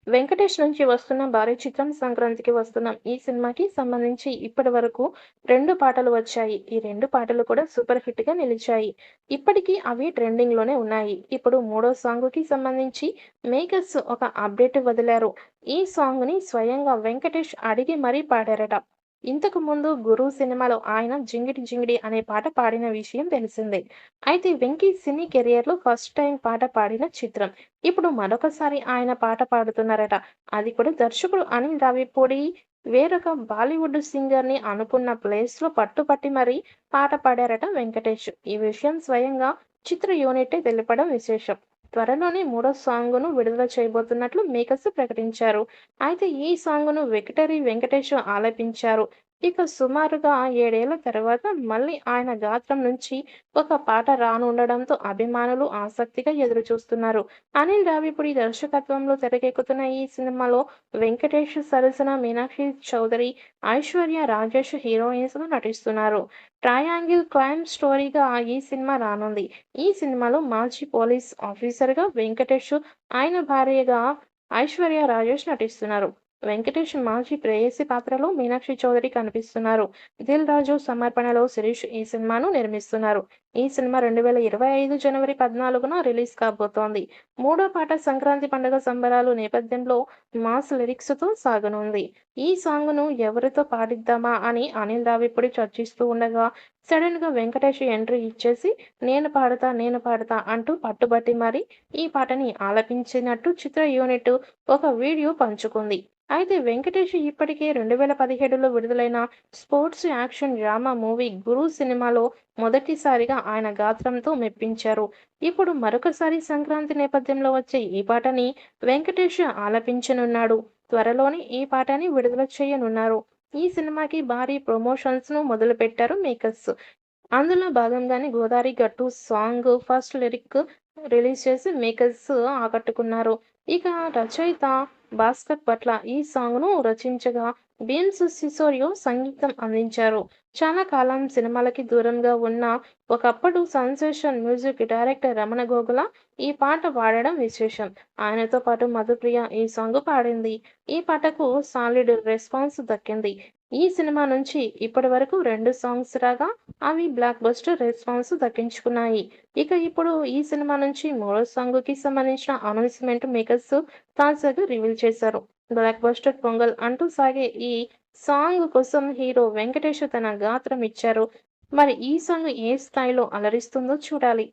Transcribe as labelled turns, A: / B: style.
A: వెంకటేష్ నుంచి వస్తున్న భారీ చిత్రం 'సంక్రాంతికి వస్తున్నాం'. ఈ సినిమాకి సంబంధించి ఇప్పటివరకు 2 పాటలు వచ్చాయి. ఈ 2 పాటలు కూడా సూపర్ హిట్‌గా నిలిచాయి. ఇప్పటికీ అవి ట్రెండింగ్‌లోనే ఉన్నాయి. ఇప్పుడు మూడో సాంగుకి సంబంధించి మేకర్స్ ఒక అప్డేట్ వదిలారు. ఈ సాంగ్‌ని స్వయంగా వెంకటేష్ అడిగి మరీ పాడారట. ఇంతకు ముందు 'గురు' సినిమాలో ఆయన 'జింగిడి జింగిడి' అనే పాట పాడిన విషయం తెలిసిందే. అయితే వెంకీ సినీ కెరియర్‌లో ఫస్ట్ టైమ్ పాట పాడిన చిత్రం. ఇప్పుడు మరొకసారి ఆయన పాట పాడుతున్నారట. అది కూడా దర్శకుడు అనిల్ రావిపూడి వేరొక బాలీవుడ్ సింగర్‌ని అనుకున్న ప్లేస్‌లో పట్టుపట్టి మరీ పాట పాడారట వెంకటేష్. ఈ విషయం స్వయంగా చిత్ర యూనిట్టే తెలపడం విశేషం. త్వరలోనే మూడో సాంగును విడుదల చేయబోతున్నట్లు మేకర్స్ ప్రకటించారు. అయితే ఈ సాంగును విక్టరీ వెంకటేష్ ఆలపించారు. ఇక సుమారుగా 7 ఏళ్ల తర్వాత మళ్ళీ ఆయన గాత్రం నుంచి ఒక పాట రానుండడంతో అభిమానులు ఆసక్తిగా ఎదురుచూస్తున్నారు. అనిల్ రావిపూడి దర్శకత్వంలో తెరకెక్కుతున్న ఈ సినిమాలో వెంకటేష్ సరసన మీనాక్షి చౌదరి, ఐశ్వర్య రాజేష్ హీరోయిన్స్‌గా నటిస్తున్నారు. ట్రయాంగిల్ క్రైమ్ స్టోరీగా ఈ సినిమా రానుంది. ఈ సినిమాలో మాజీ పోలీస్ ఆఫీసర్‌గా వెంకటేష్, ఆయన భార్యగా ఐశ్వర్య రాజేష్ నటిస్తున్నారు. వెంకటేష్ మాజీ ప్రేయసి పాత్రలో మీనాక్షి చౌదరి కనిపిస్తున్నారు. దిల్ రాజు సమర్పణలో శిరీష్ ఈ సినిమాను నిర్మిస్తున్నారు. ఈ సినిమా 2025 జనవరి 14న రిలీజ్ కాబోతోంది. మూడో పాట సంక్రాంతి పండుగ సంబరాలు నేపథ్యంలో మాస్ లిరిక్స్‌తో సాగనుంది. ఈ సాంగ్‌ను ఎవరితో పాడిద్దామా అని అనిల్ రావిపూడి చర్చిస్తూ ఉండగా సడెన్‌గా వెంకటేష్ ఎంట్రీ ఇచ్చేసి నేను పాడతా అంటూ పట్టుబట్టి మరీ ఈ పాటని ఆలపించినట్టు చిత్ర యూనిట్ ఒక వీడియో పంచుకుంది. అయితే వెంకటేష్ ఇప్పటికే 2017లో విడుదలైన స్పోర్ట్స్ యాక్షన్ డ్రామా మూవీ 'గురు' సినిమాలో మొదటిసారిగా ఆయన గాత్రంతో మెప్పించారు. ఇప్పుడు మరొకసారి సంక్రాంతి నేపథ్యంలో వచ్చే ఈ పాటని వెంకటేష్ ఆలపించనున్నాడు. త్వరలోనే ఈ పాటని విడుదల చేయనున్నారు. ఈ సినిమాకి భారీ ప్రమోషన్స్‌ను మొదలుపెట్టారు మేకర్స్. అందులో భాగంగానే 'గోదారి గట్టు' సాంగ్ ఫస్ట్ లిరిక్ రిలీజ్ చేసి మేకర్స్ ఆకట్టుకున్నారు. ఇక రచయిత భాస్కర్ భట్ల ఈ సాంగ్‌ను రచించగా భీమ్స్ సిసోడియో సంగీతం అందించారు. చాలా కాలం సినిమాలకి దూరంగా ఉన్న ఒకప్పుడు sensation music director Ramana Gogula ఈ పాట పాడడం విశేషం. ఆయనతో పాటు మధుప్రియ ఈ సాంగ్ పాడింది. ఈ పాటకు సాలిడ్ రెస్పాన్స్ దక్కింది. ఈ సినిమా నుంచి ఇప్పటివరకు 2 సాంగ్స్ రాగా అవి బ్లాక్ బస్టర్ రెస్పాన్స్ దక్కించుకున్నాయి. ఇక ఇప్పుడు ఈ సినిమా నుంచి మూడో సాంగ్‌కి సంబంధించిన అనౌన్స్‌మెంట్ మేకర్స్ తాజాగా రివీల్ చేశారు. బ్లాక్ బస్టర్ పొంగల్ అంటూ సాగే ఈ సాంగ్ కోసం హీరో వెంకటేష్ తన గాత్రం ఇచ్చారు. మరి ఈ సాంగ్ ఏ స్థాయిలో అలరిస్తుందో చూడాలి.